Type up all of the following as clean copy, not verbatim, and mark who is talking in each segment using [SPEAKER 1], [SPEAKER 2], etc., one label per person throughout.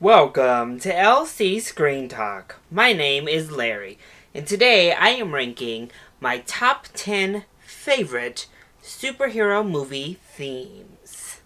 [SPEAKER 1] Welcome to LC Screen Talk. My name is Larry, and today I am ranking my top 10 favorite superhero movie themes.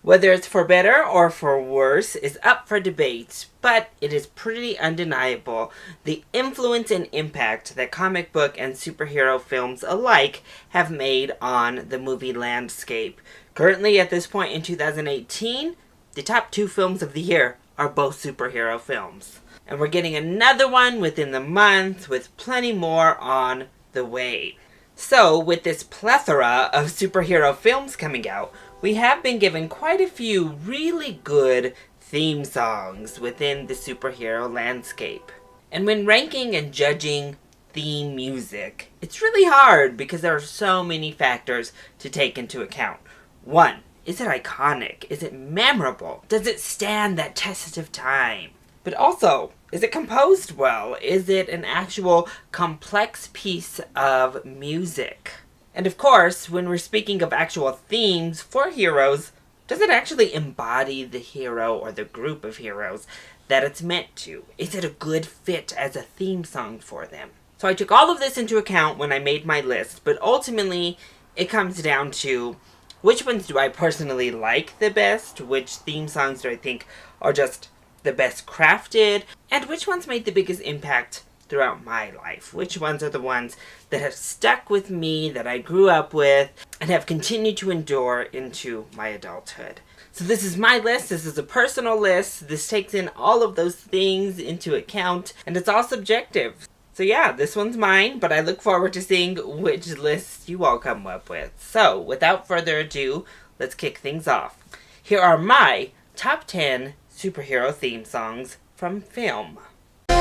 [SPEAKER 1] Whether it's for better or for worse is up for debate, but it is pretty undeniable the influence and impact that comic book and superhero films alike have made on the movie landscape. Currently, at this point in 2018, the top 2 films of the year are both superhero films. And we're getting another one within the month with plenty more on the way. So, with this plethora of superhero films coming out, we have been given quite a few really good theme songs within the superhero landscape. And when ranking and judging theme music, it's really hard because there are so many factors to take into account. 1. Is it iconic? Is it memorable? Does it stand that test of time? But also, is it composed well? Is it an actual complex piece of music? And of course, when we're speaking of actual themes for heroes, does it actually embody the hero or the group of heroes that it's meant to? Is it a good fit as a theme song for them? So I took all of this into account when I made my list, but ultimately it comes down to which ones do I personally like the best? Which theme songs do I think are just the best crafted? And which ones made the biggest impact throughout my life? Which ones are the ones that have stuck with me, that I grew up with, and have continued to endure into my adulthood? So this is my list. This is a personal list. This takes in all of those things into account, and it's all subjective. So yeah, this one's mine, but I look forward to seeing which lists you all come up with. So, without further ado, let's kick things off. Here are my top 10 superhero theme songs from film. The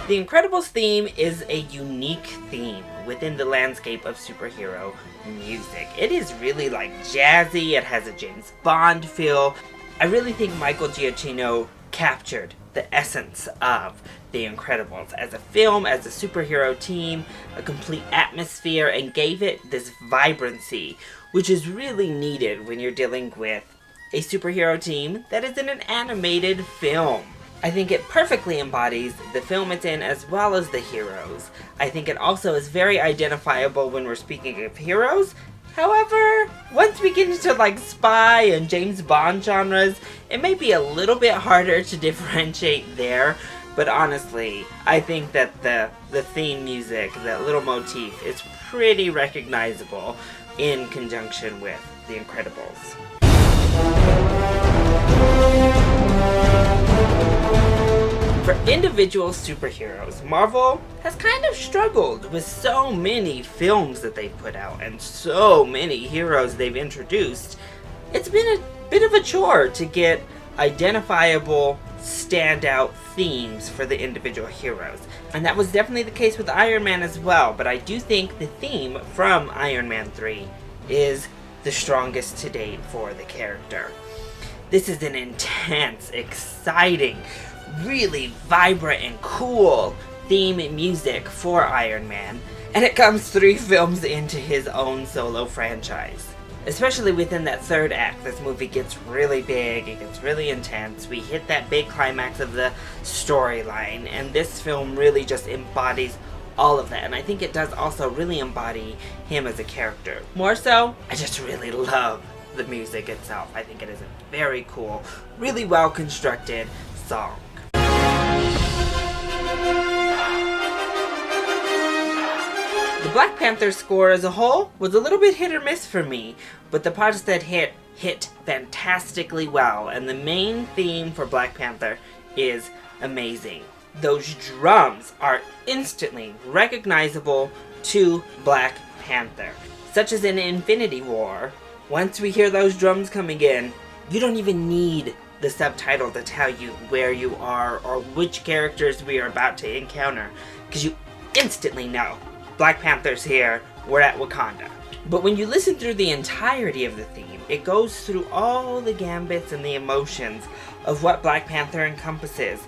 [SPEAKER 1] Incredibles theme is a unique theme within the landscape of superhero music. It is really jazzy, it has a James Bond feel. I really think Michael Giacchino captured the essence of The Incredibles as a film, as a superhero team, a complete atmosphere, and gave it this vibrancy, which is really needed when you're dealing with a superhero team that is in an animated film. I think it perfectly embodies the film it's in as well as the heroes. I think it also is very identifiable when we're speaking of heroes. However, once we get into spy and James Bond genres, it may be a little bit harder to differentiate there. But honestly, I think that the theme music, that little motif, is pretty recognizable in conjunction with The Incredibles. For individual superheroes, Marvel has kind of struggled with so many films that they've put out and so many heroes they've introduced. It's been a bit of a chore to get identifiable, standout themes for the individual heroes. And that was definitely the case with Iron Man as well, but I do think the theme from Iron Man 3 is the strongest to date for the character. This is an intense, exciting, really vibrant and cool theme and music for Iron Man, and it comes 3 films into his own solo franchise. Especially within that third act, this movie gets really big, it gets really intense, we hit that big climax of the storyline, and this film really just embodies all of that, and I think it does also really embody him as a character. More so, I just really love the music itself. I think it is a very cool, really well constructed song. The Black Panther score as a whole was a little bit hit or miss for me, but the parts that hit fantastically well, and the main theme for Black Panther is amazing. Those drums are instantly recognizable to Black Panther, such as in Infinity War. Once we hear those drums coming in, you don't even need the subtitle to tell you where you are or which characters we are about to encounter, because you instantly know Black Panther's here, we're at Wakanda. But when you listen through the entirety of the theme, it goes through all the gambits and the emotions of what Black Panther encompasses,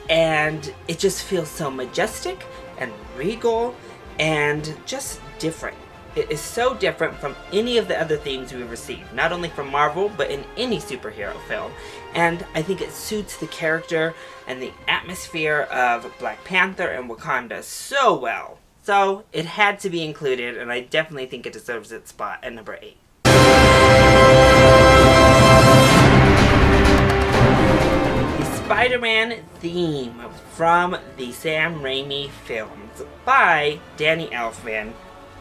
[SPEAKER 1] and it just feels so majestic and regal and just different. It is so different from any of the other themes we've received, not only from Marvel, but in any superhero film. And I think it suits the character and the atmosphere of Black Panther and Wakanda so well. So it had to be included, and I definitely think it deserves its spot at number 8. The Spider-Man theme from the Sam Raimi films by Danny Elfman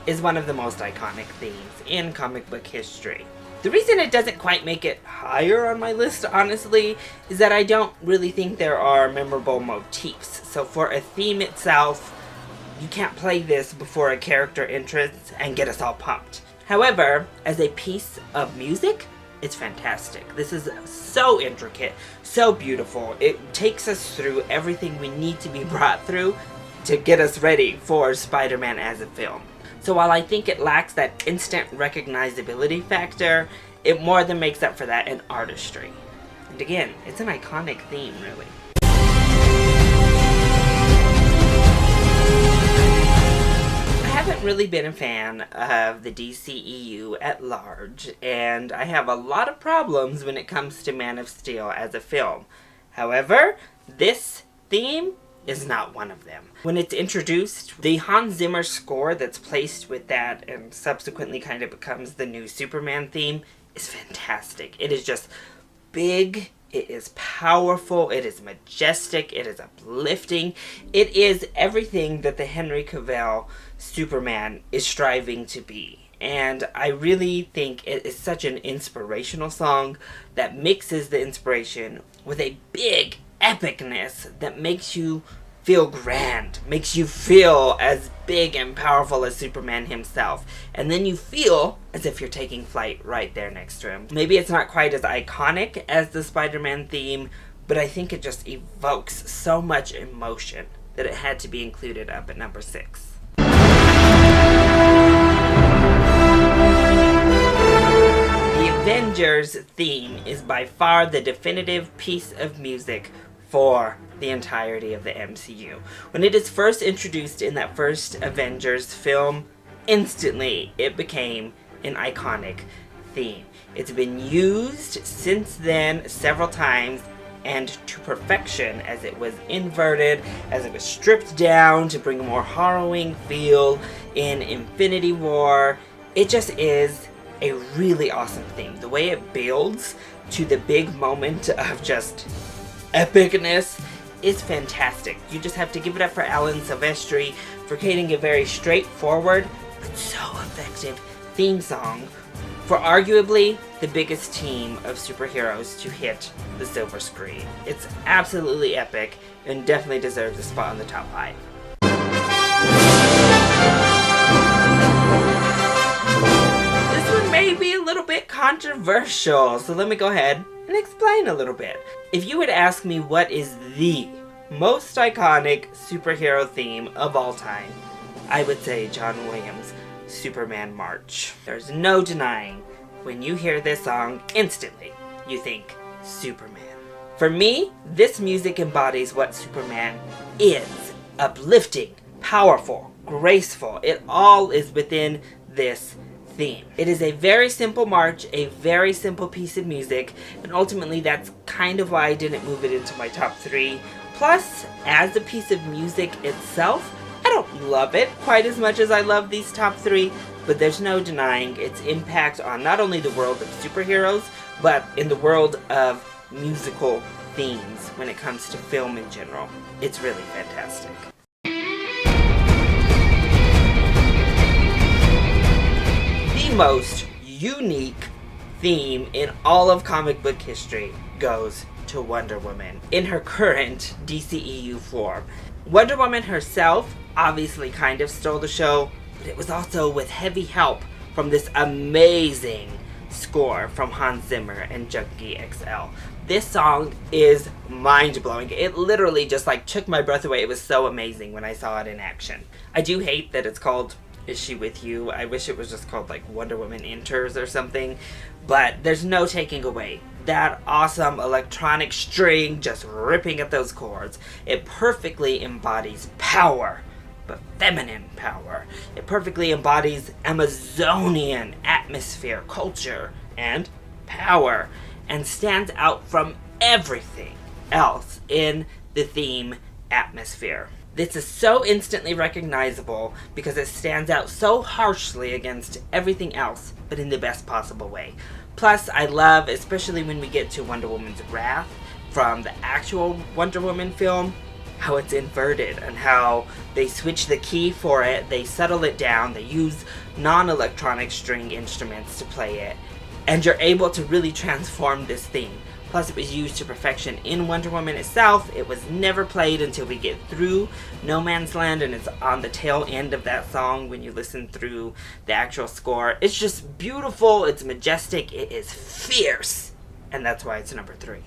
[SPEAKER 1] is one of the most iconic themes in comic book history. The reason it doesn't quite make it higher on my list, honestly, is that I don't really think there are memorable motifs. So for a theme itself, you can't play this before a character enters and get us all pumped. However, as a piece of music, it's fantastic. This is so intricate, so beautiful. It takes us through everything we need to be brought through to get us ready for Spider-Man as a film. So while I think it lacks that instant recognizability factor, it more than makes up for that in artistry. And again, it's an iconic theme, really. I haven't really been a fan of the DCEU at large, and I have a lot of problems when it comes to Man of Steel as a film. However, this theme is not one of them. When it's introduced, the Hans Zimmer score that's placed with that and subsequently kind of becomes the new Superman theme is fantastic. It is just big, it is powerful, it is majestic, it is uplifting. It is everything that the Henry Cavill Superman is striving to be. And I really think it is such an inspirational song that mixes the inspiration with a big epicness that makes you feel grand, makes you feel as big and powerful as Superman himself. And then you feel as if you're taking flight right there next to him. Maybe it's not quite as iconic as the Spider-Man theme, but I think it just evokes so much emotion that it had to be included up at number 6. The Avengers theme is by far the definitive piece of music for the entirety of the MCU. When it is first introduced in that first Avengers film, instantly it became an iconic theme. It's been used since then several times and to perfection, as it was inverted, as it was stripped down to bring a more harrowing feel in Infinity War. It just is a really awesome theme. The way it builds to the big moment of just epicness is fantastic. You just have to give it up for Alan Silvestri for creating a very straightforward but so effective theme song for arguably the biggest team of superheroes to hit the silver screen. It's absolutely epic and definitely deserves a spot on the top 5. This one may be a little bit controversial, so let me go ahead and explain a little bit. If you would ask me what is the most iconic superhero theme of all time, I would say John Williams' Superman March. There's no denying, when you hear this song, instantly you think Superman. For me, this music embodies what Superman is. Uplifting, powerful, graceful. It all is within this theme. It is a very simple march, a very simple piece of music, and ultimately that's kind of why I didn't move it into my top 3. Plus, as a piece of music itself, I don't love it quite as much as I love these top 3, but there's no denying its impact on not only the world of superheroes, but in the world of musical themes when it comes to film in general. It's really fantastic. The most unique theme in all of comic book history goes to Wonder Woman in her current DCEU form. Wonder Woman herself obviously kind of stole the show, but it was also with heavy help from this amazing score from Hans Zimmer and Junkie XL. This song is mind-blowing. It literally just took my breath away. It was so amazing when I saw it in action. I do hate that it's called Is She With You? I wish it was just called Wonder Woman Enters or something, but there's no taking away that awesome electronic string just ripping at those chords. It perfectly embodies power, but feminine power. It perfectly embodies Amazonian atmosphere, culture, and power, and stands out from everything else in the theme atmosphere. This is so instantly recognizable because it stands out so harshly against everything else, but in the best possible way. Plus, I love, especially when we get to Wonder Woman's Wrath from the actual Wonder Woman film, how it's inverted and how they switch the key for it, they settle it down, they use non-electronic string instruments to play it, and you're able to really transform this theme. Plus, it was used to perfection in Wonder Woman itself. It was never played until we get through No Man's Land, and it's on the tail end of that song when you listen through the actual score. It's just beautiful, it's majestic, it is fierce, and that's why it's number 3.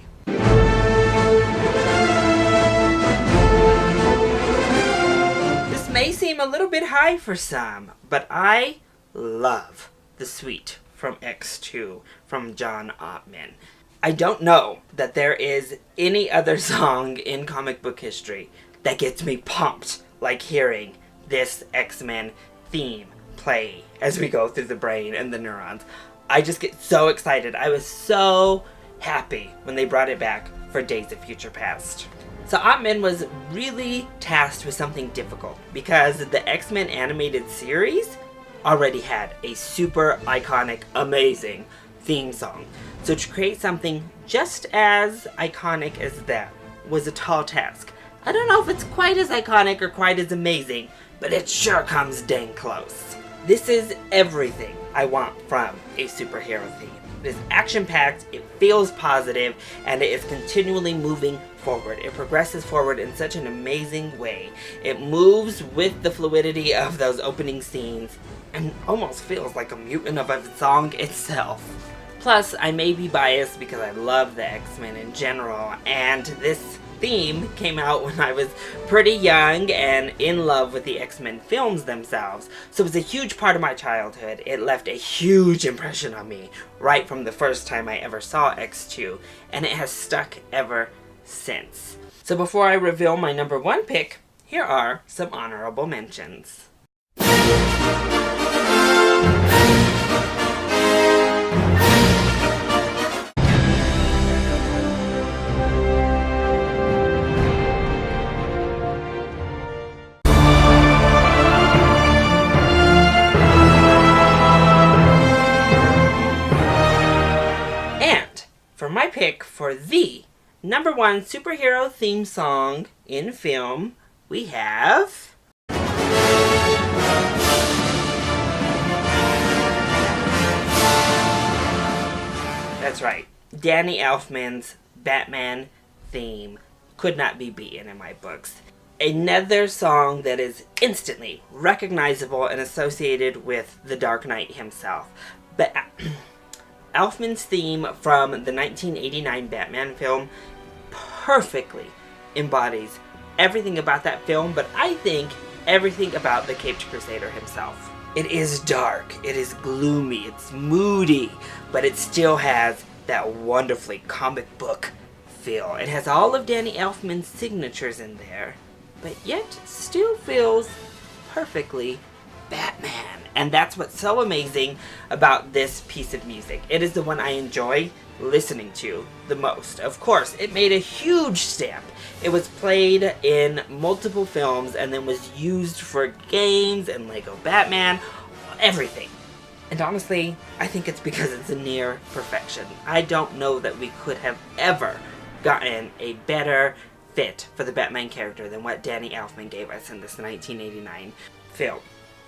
[SPEAKER 1] This may seem a little bit high for some, but I love The Suite from X2 from John Ottman. I don't know that there is any other song in comic book history that gets me pumped like hearing this X-Men theme play as we go through the brain and the neurons. I just get so excited. I was so happy when they brought it back for Days of Future Past. So Ottman was really tasked with something difficult because the X-Men animated series already had a super iconic, amazing theme song. So to create something just as iconic as that was a tall task. I don't know if it's quite as iconic or quite as amazing, but it sure comes dang close. This is everything I want from a superhero theme. It is action-packed, it feels positive, and it is continually moving forward. It progresses forward in such an amazing way. It moves with the fluidity of those opening scenes and almost feels like a mutant of a song itself. Plus, I may be biased because I love the X-Men in general, and this theme came out when I was pretty young and in love with the X-Men films themselves, so it was a huge part of my childhood. It left a huge impression on me right from the first time I ever saw X2, and it has stuck ever since. So before I reveal my number 1 pick, here are some honorable mentions. For my pick for the number 1 superhero theme song in film, we have... That's right, Danny Elfman's Batman theme could not be beaten in my books. Another song that is instantly recognizable and associated with the Dark Knight himself. But Elfman's theme from the 1989 Batman film perfectly embodies everything about that film, but I think everything about the Caped Crusader himself. It is dark, it is gloomy, it's moody, but it still has that wonderfully comic book feel. It has all of Danny Elfman's signatures in there, but yet still feels perfectly Batman. And that's what's so amazing about this piece of music. It is the one I enjoy listening to the most. Of course, it made a huge stamp. It was played in multiple films and then was used for games and Lego Batman, everything. And honestly, I think it's because it's a near perfection. I don't know that we could have ever gotten a better fit for the Batman character than what Danny Elfman gave us in this 1989 film.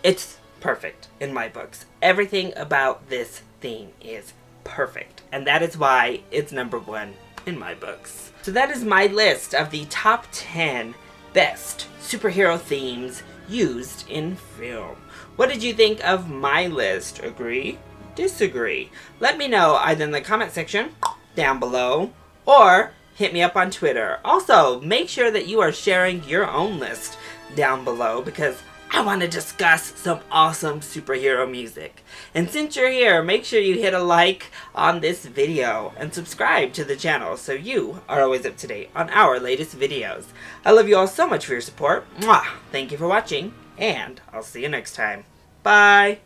[SPEAKER 1] It's perfect in my books. Everything about this theme is perfect, and that is why it's number 1 in my books. So that is my list of the top 10 best superhero themes used in film. What did you think of my list? Agree? Disagree? Let me know either in the comment section down below or hit me up on Twitter. Also, make sure that you are sharing your own list down below because I want to discuss some awesome superhero music. And since you're here, make sure you hit a like on this video and subscribe to the channel so you are always up to date on our latest videos. I love you all so much for your support. Mwah! Thank you for watching, and I'll see you next time. Bye!